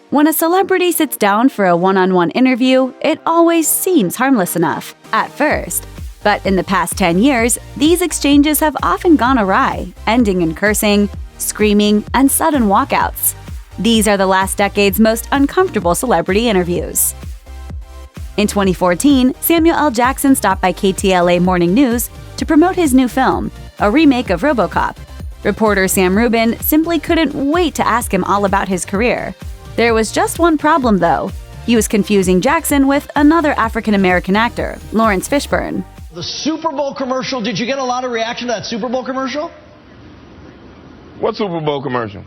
When a celebrity sits down for a one-on-one interview, it always seems harmless enough, at first. But in the past 10 years, these exchanges have often gone awry, ending in cursing, screaming, and sudden walkouts. These are the last decade's most uncomfortable celebrity interviews. In 2014, Samuel L. Jackson stopped by KTLA Morning News to promote his new film, a remake of RoboCop. Reporter Sam Rubin simply couldn't wait to ask him all about his career. There was just one problem, though. He was confusing Jackson with another African-American actor, Lawrence Fishburne. The Super Bowl commercial, did you get a lot of reaction to that Super Bowl commercial? What Super Bowl commercial?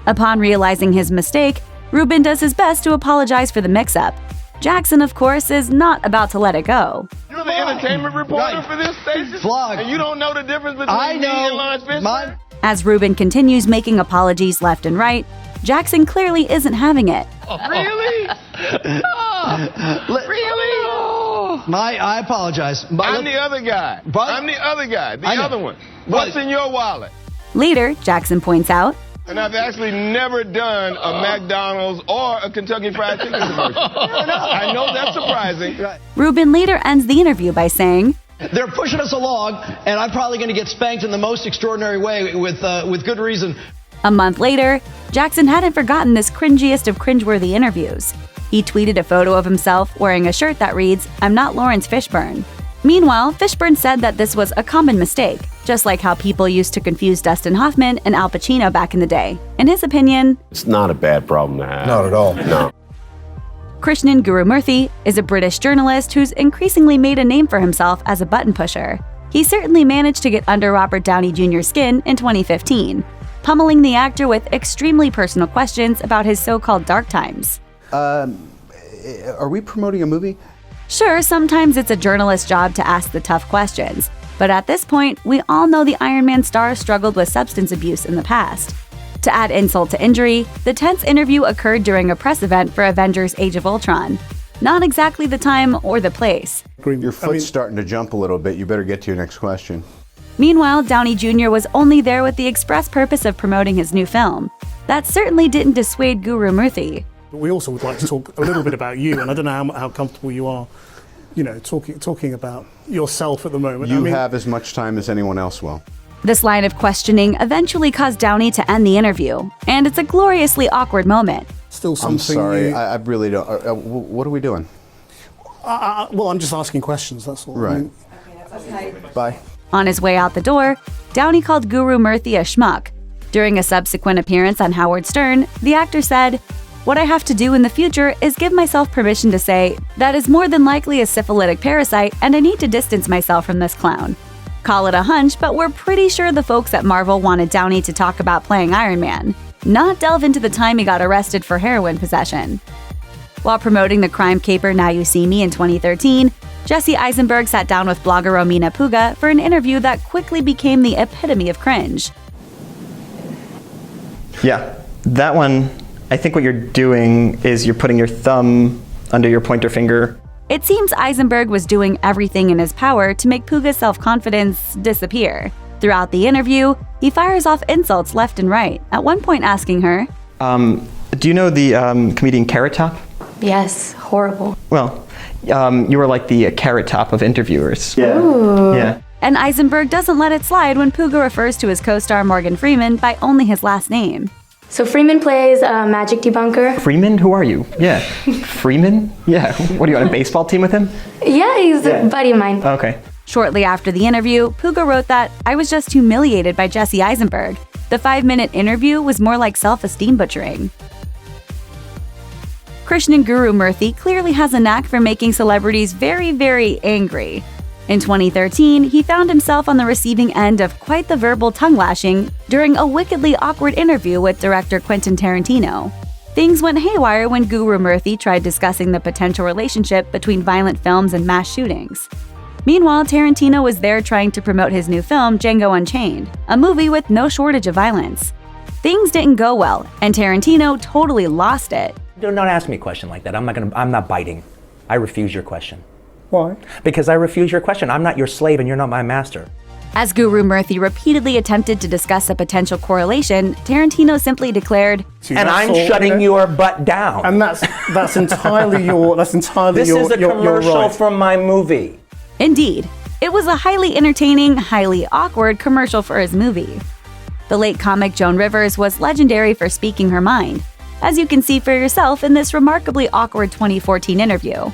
Upon realizing his mistake, Rubin does his best to apologize for the mix-up. Jackson, of course, is not about to let it go. You're the entertainment reporter for this station? Vlog. And you don't know the difference between me and Lawrence Fishburne? As Rubin continues making apologies left and right, Jackson clearly isn't having it. Really? Really? I apologize. I'm the other guy. I'm the other guy, the other one. What's in your wallet? Later, Jackson points out, and I've actually never done a McDonald's or a Kentucky Fried Chicken commercial. I know that's surprising. Rubin later ends the interview by saying, "They're pushing us along, and I'm probably going to get spanked in the most extraordinary way with good reason." A month later, Jackson hadn't forgotten this cringiest of cringe-worthy interviews. He tweeted a photo of himself wearing a shirt that reads, "I'm not Lawrence Fishburne." Meanwhile, Fishburne said that this was a common mistake, just like how people used to confuse Dustin Hoffman and Al Pacino back in the day. In his opinion, it's not a bad problem to have. Not at all. No. Krishnan Gurumurthy is a British journalist who's increasingly made a name for himself as a button pusher. He certainly managed to get under Robert Downey Jr.'s skin in 2015, pummeling the actor with extremely personal questions about his so-called dark times. Are we promoting a movie? Sure, sometimes it's a journalist's job to ask the tough questions, but at this point, we all know the Iron Man star struggled with substance abuse in the past. To add insult to injury, the tense interview occurred during a press event for Avengers Age of Ultron. Not exactly the time or the place. Your foot's starting to jump a little bit. You better get to your next question. Meanwhile, Downey Jr. was only there with the express purpose of promoting his new film. That certainly didn't dissuade Gurumurthy. We also would like to talk a little bit about you, and I don't know how comfortable you are, talking about yourself at the moment. You have as much time as anyone else will. This line of questioning eventually caused Downey to end the interview, and it's a gloriously awkward moment. Still something. I'm sorry, I really don't. What are we doing? Well, I'm just asking questions, that's all. Right. Okay. Bye. On his way out the door, Downey called Gurumurthy a schmuck. During a subsequent appearance on Howard Stern, the actor said, "What I have to do in the future is give myself permission to say, that is more than likely a syphilitic parasite and I need to distance myself from this clown." Call it a hunch, but we're pretty sure the folks at Marvel wanted Downey to talk about playing Iron Man, not delve into the time he got arrested for heroin possession. While promoting the crime caper Now You See Me in 2013, Jesse Eisenberg sat down with blogger Romina Puga for an interview that quickly became the epitome of cringe. Yeah, that one, I think what you're doing is you're putting your thumb under your pointer finger. It seems Eisenberg was doing everything in his power to make Puga's self-confidence disappear. Throughout the interview, he fires off insults left and right, at one point asking her, do you know the comedian Carrot Top? Yes, horrible. Well, you were like the Carrot Top of interviewers. Yeah. Ooh. Yeah. And Eisenberg doesn't let it slide when Puga refers to his co-star Morgan Freeman by only his last name. So Freeman plays a magic debunker. Freeman? Who are you? Yeah. Freeman? Yeah. What, are you on a baseball team with him? Yeah, he's a buddy of mine. Okay. Shortly after the interview, Puga wrote that, "I was just humiliated by Jesse Eisenberg. The 5-minute interview was more like self-esteem butchering." Krishnan Gurumurthy clearly has a knack for making celebrities very, very angry. In 2013, he found himself on the receiving end of quite the verbal tongue-lashing during a wickedly awkward interview with director Quentin Tarantino. Things went haywire when Gurumurthy tried discussing the potential relationship between violent films and mass shootings. Meanwhile, Tarantino was there trying to promote his new film, Django Unchained, a movie with no shortage of violence. Things didn't go well, and Tarantino totally lost it. Don't ask me a question like that. I'm not biting. I refuse your question. Why? Because I refuse your question. I'm not your slave and you're not my master. As Guru Murthy repeatedly attempted to discuss a potential correlation, Tarantino simply declared, "And I'm shutting your butt down." And that's entirely your This is a commercial right. from my movie. Indeed, it was a highly entertaining, highly awkward commercial for his movie. The late comic Joan Rivers was legendary for speaking her mind, as you can see for yourself in this remarkably awkward 2014 interview.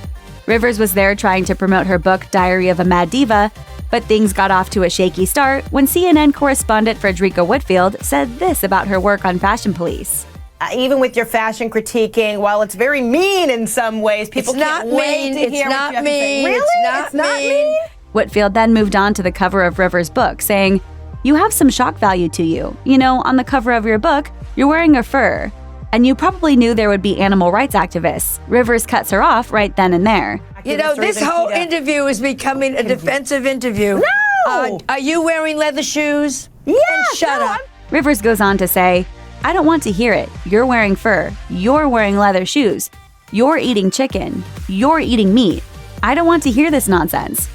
Rivers was there trying to promote her book Diary of a Mad Diva, but things got off to a shaky start when CNN correspondent Frederica Whitfield said this about her work on Fashion Police. Even with your fashion critiquing, while it's very mean in some ways, people can't wait to hear what you have to say. Really? It's not mean? Whitfield then moved on to the cover of Rivers' book, saying, "You have some shock value to you. You know, on the cover of your book, you're wearing a fur. And you probably knew there would be animal rights activists." Rivers cuts her off right then and there. You know, this whole interview is becoming a defensive interview. No! Are you wearing leather shoes? Yeah, shut up. Rivers goes on to say, "I don't want to hear it. You're wearing fur. You're wearing leather shoes. You're eating chicken. You're eating meat. I don't want to hear this nonsense.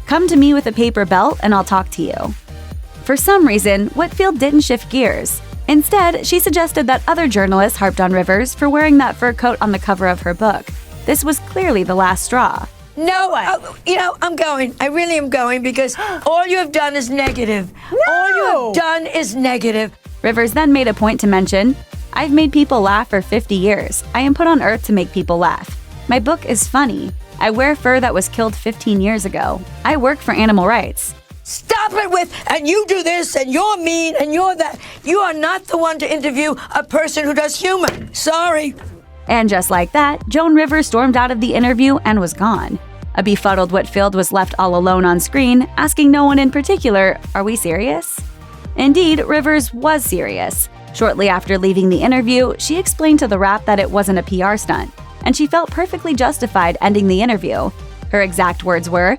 Come to me with a paper belt and I'll talk to you." For some reason, Whitfield didn't shift gears. Instead, she suggested that other journalists harped on Rivers for wearing that fur coat on the cover of her book. This was clearly the last straw. No, I'm going. I really am going because all you have done is negative. No! All you have done is negative. Rivers then made a point to mention, "I've made people laugh for 50 years. I am put on earth to make people laugh. My book is funny. I wear fur that was killed 15 years ago. I work for animal rights." Stop it with, and you do this, and you're mean, and you're that. You are not the one to interview a person who does humor. Sorry. And just like that, Joan Rivers stormed out of the interview and was gone. A befuddled Whitfield was left all alone on screen, asking no one in particular, "Are we serious?" Indeed, Rivers was serious. Shortly after leaving the interview, she explained to the Wrap that it wasn't a PR stunt, and she felt perfectly justified ending the interview. Her exact words were,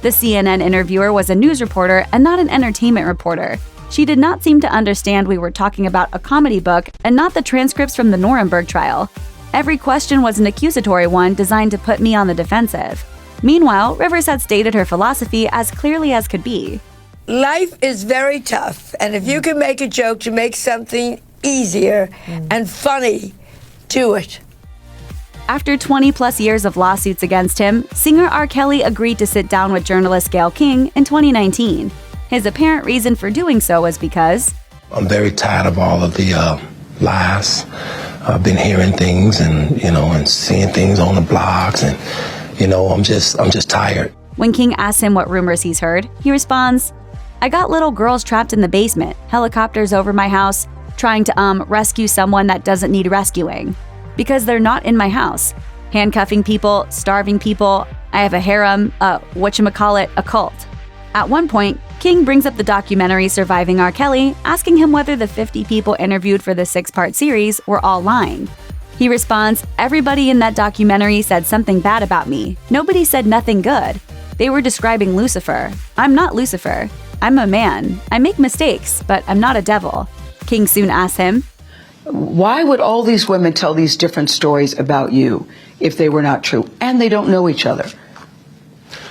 "The CNN interviewer was a news reporter and not an entertainment reporter. She did not seem to understand we were talking about a comedy book and not the transcripts from the Nuremberg trial. Every question was an accusatory one designed to put me on the defensive." Meanwhile, Rivers had stated her philosophy as clearly as could be. Life is very tough, and if you can make a joke to make something easier and funny, do it. After 20-plus years of lawsuits against him, singer R. Kelly agreed to sit down with journalist Gayle King in 2019. His apparent reason for doing so was because, "I'm very tired of all of the lies. I've been hearing things and seeing things on the blogs, and I'm just tired." When King asks him what rumors he's heard, he responds, "I got little girls trapped in the basement, helicopters over my house, trying to rescue someone that doesn't need rescuing. Because they're not in my house. Handcuffing people, starving people, I have a harem, a cult." At one point, King brings up the documentary Surviving R. Kelly, asking him whether the 50 people interviewed for the 6-part series were all lying. He responds, "Everybody in that documentary said something bad about me. Nobody said nothing good. They were describing Lucifer. I'm not Lucifer. I'm a man. I make mistakes, but I'm not a devil." King soon asks him, "Why would all these women tell these different stories about you if they were not true? And they don't know each other.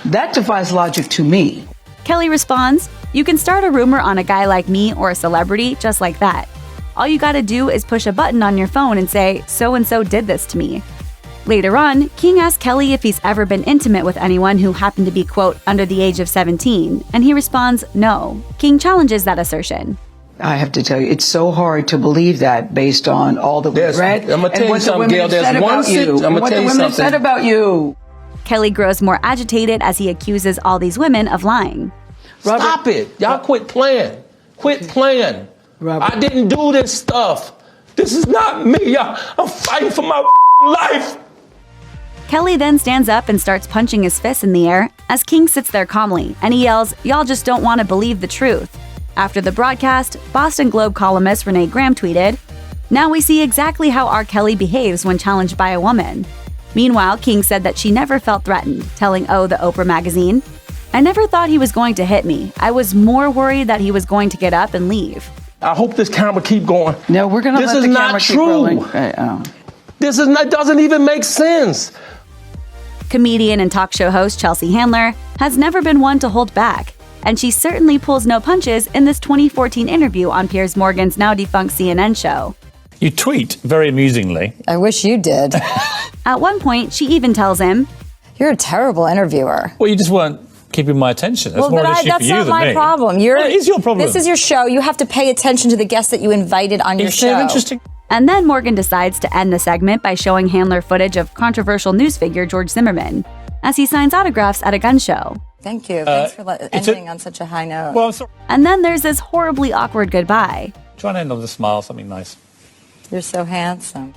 That defies logic to me." Kelly responds, "You can start a rumor on a guy like me or a celebrity just like that. All you gotta do is push a button on your phone and say, so-and-so did this to me." Later on, King asked Kelly if he's ever been intimate with anyone who happened to be, quote, under the age of 17, and he responds, no. King challenges that assertion. I have to tell you, it's so hard to believe that based on all that we've read I'm gonna tell you something, Gail. There's one and what the women have said about you. Kelly grows more agitated as he accuses all these women of lying. Robert, stop it. Y'all quit playing. Quit playing. Robert. I didn't do this stuff. This is not me. I'm fighting for my life. Kelly then stands up and starts punching his fists in the air as King sits there calmly, and he yells, "Y'all just don't want to believe the truth." After the broadcast, Boston Globe columnist Renee Graham tweeted, "Now we see exactly how R. Kelly behaves when challenged by a woman." Meanwhile, King said that she never felt threatened, telling the Oprah magazine, "I never thought he was going to hit me. I was more worried that he was going to get up and leave." I hope this camera keep going. No, we're going to let the camera keep rolling. This is not doesn't even make sense. Comedian and talk show host Chelsea Handler has never been one to hold back. and she certainly pulls no punches in this 2014 interview on Piers Morgan's now-defunct CNN show. You tweet very amusingly. I wish you did. At one point, she even tells him, "You're a terrible interviewer." Well, you just weren't keeping my attention. That's more an issue for you than me. That's not my problem. Well, it is your problem. This is your show. You have to pay attention to the guests that you invited on your show. Interesting. And then Morgan decides to end the segment by showing Handler footage of controversial news figure George Zimmerman as he signs autographs at a gun show. Thank you. Thanks for ending on such a high note. Well, I'm sorry. And then there's this horribly awkward goodbye. Try and end on a smile, something nice. You're so handsome.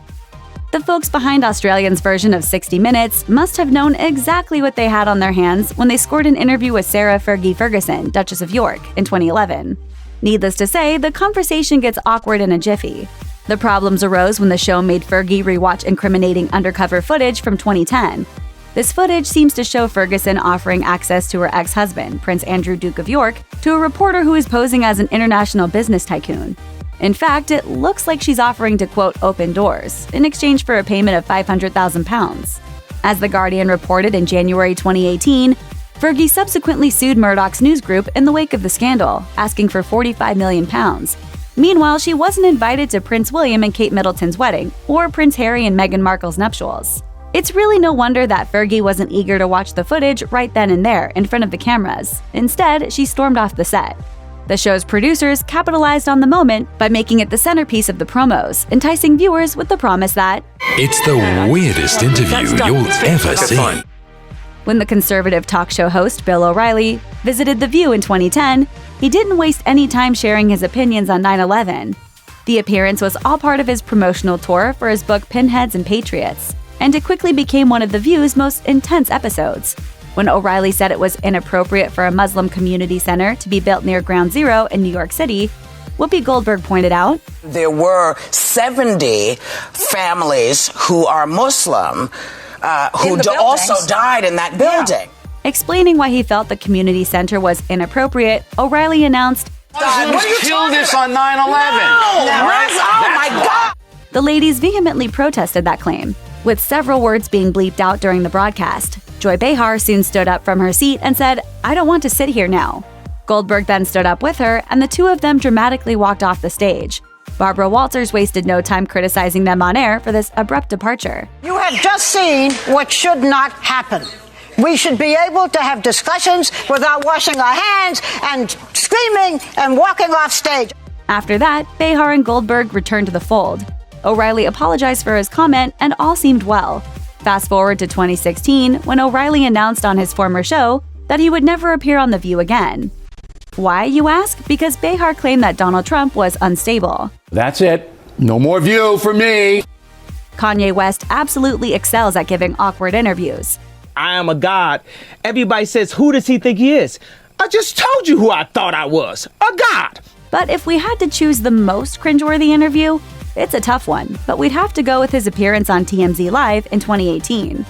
The folks behind Australians' version of 60 Minutes must have known exactly what they had on their hands when they scored an interview with Sarah Fergie Ferguson, Duchess of York, in 2011. Needless to say, the conversation gets awkward in a jiffy. The problems arose when the show made Fergie rewatch incriminating undercover footage from 2010. This footage seems to show Ferguson offering access to her ex-husband, Prince Andrew, Duke of York, to a reporter who is posing as an international business tycoon. In fact, it looks like she's offering to, quote, open doors, in exchange for a payment of £500,000. As The Guardian reported in January 2018, Fergie subsequently sued Murdoch's news group in the wake of the scandal, asking for £45 million. Meanwhile, she wasn't invited to Prince William and Kate Middleton's wedding, or Prince Harry and Meghan Markle's nuptials. It's really no wonder that Fergie wasn't eager to watch the footage right then and there, in front of the cameras. Instead, she stormed off the set. The show's producers capitalized on the moment by making it the centerpiece of the promos, enticing viewers with the promise that it's the weirdest interview you'll ever see. When the conservative talk show host Bill O'Reilly visited The View in 2010, he didn't waste any time sharing his opinions on 9/11. The appearance was all part of his promotional tour for his book Pinheads and Patriots, and it quickly became one of The View's most intense episodes. When O'Reilly said it was inappropriate for a Muslim community center to be built near Ground Zero in New York City, Whoopi Goldberg pointed out, "There were 70 families who are Muslim who also died in that building." Explaining why he felt the community center was inappropriate, O'Reilly announced, killed us on 9/11. Oh my God! The ladies vehemently protested that claim, with several words being bleeped out during the broadcast. Joy Behar soon stood up from her seat and said, "I don't want to sit here now." Goldberg then stood up with her, and the two of them dramatically walked off the stage. Barbara Walters wasted no time criticizing them on air for this abrupt departure. "You have just seen what should not happen. We should be able to have discussions without washing our hands and screaming and walking off stage." After that, Behar and Goldberg returned to the fold. O'Reilly apologized for his comment, and all seemed well. Fast forward to 2016, when O'Reilly announced on his former show that he would never appear on The View again. Why, you ask? Because Behar claimed that Donald Trump was unstable. That's it. No more View for me. Kanye West absolutely excels at giving awkward interviews. "I am a god." Everybody says, "Who does he think he is?" I just told you who I thought I was. A god. But if we had to choose the most cringeworthy interview, it's a tough one, but we'd have to go with his appearance on TMZ Live in 2018.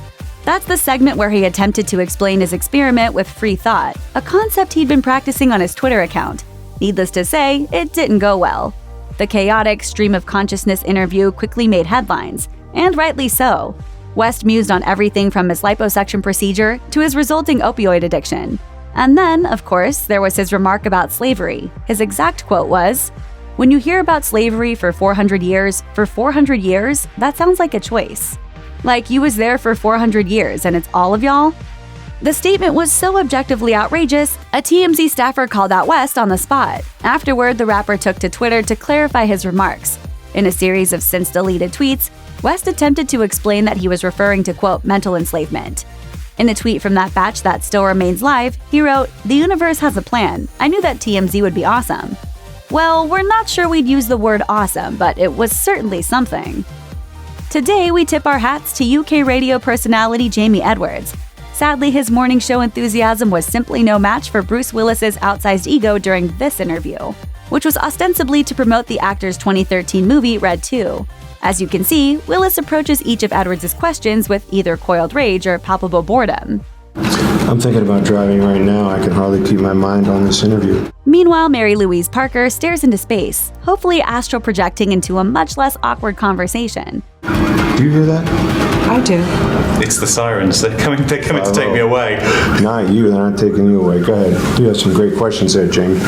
That's the segment where he attempted to explain his experiment with free thought, a concept he'd been practicing on his Twitter account. Needless to say, it didn't go well. The chaotic stream of consciousness interview quickly made headlines, and rightly so. West mused on everything from his liposuction procedure to his resulting opioid addiction. And then, of course, there was his remark about slavery. His exact quote was, "When you hear about slavery for 400 years, that sounds like a choice. Like you was there for 400 years and it's all of y'all?" The statement was so objectively outrageous, a TMZ staffer called out West on the spot. Afterward, the rapper took to Twitter to clarify his remarks. In a series of since-deleted tweets, West attempted to explain that he was referring to, quote, mental enslavement. In a tweet from that batch that still remains live, he wrote, "The universe has a plan. I knew that TMZ would be awesome." Well, we're not sure we'd use the word awesome, but it was certainly something. Today, we tip our hats to UK radio personality Jamie Edwards. Sadly, his morning show enthusiasm was simply no match for Bruce Willis's outsized ego during this interview, which was ostensibly to promote the actor's 2013 movie Red 2. As you can see, Willis approaches each of Edwards' questions with either coiled rage or palpable boredom. I'm thinking about driving right now. I can hardly keep my mind on this interview. Meanwhile, Mary Louise Parker stares into space, hopefully astral projecting into a much less awkward conversation. Do you hear that? I do. It's the sirens. They're coming to take me away. Not you, they're not taking you away. Go ahead. You have some great questions there, Jamie.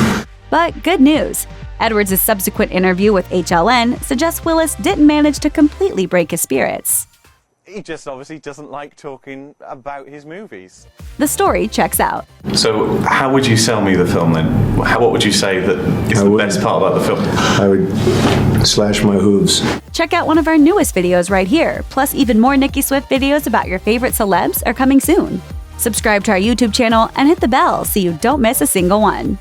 But good news. Edwards' subsequent interview with HLN suggests Willis didn't manage to completely break his spirits. He just obviously doesn't like talking about his movies. The story checks out. So how would you sell me the film then? What would you say that is the best part about the film? I would slash my hooves. Check out one of our newest videos right here. Plus, even more Nicki Swift videos about your favorite celebs are coming soon. Subscribe to our YouTube channel and hit the bell so you don't miss a single one.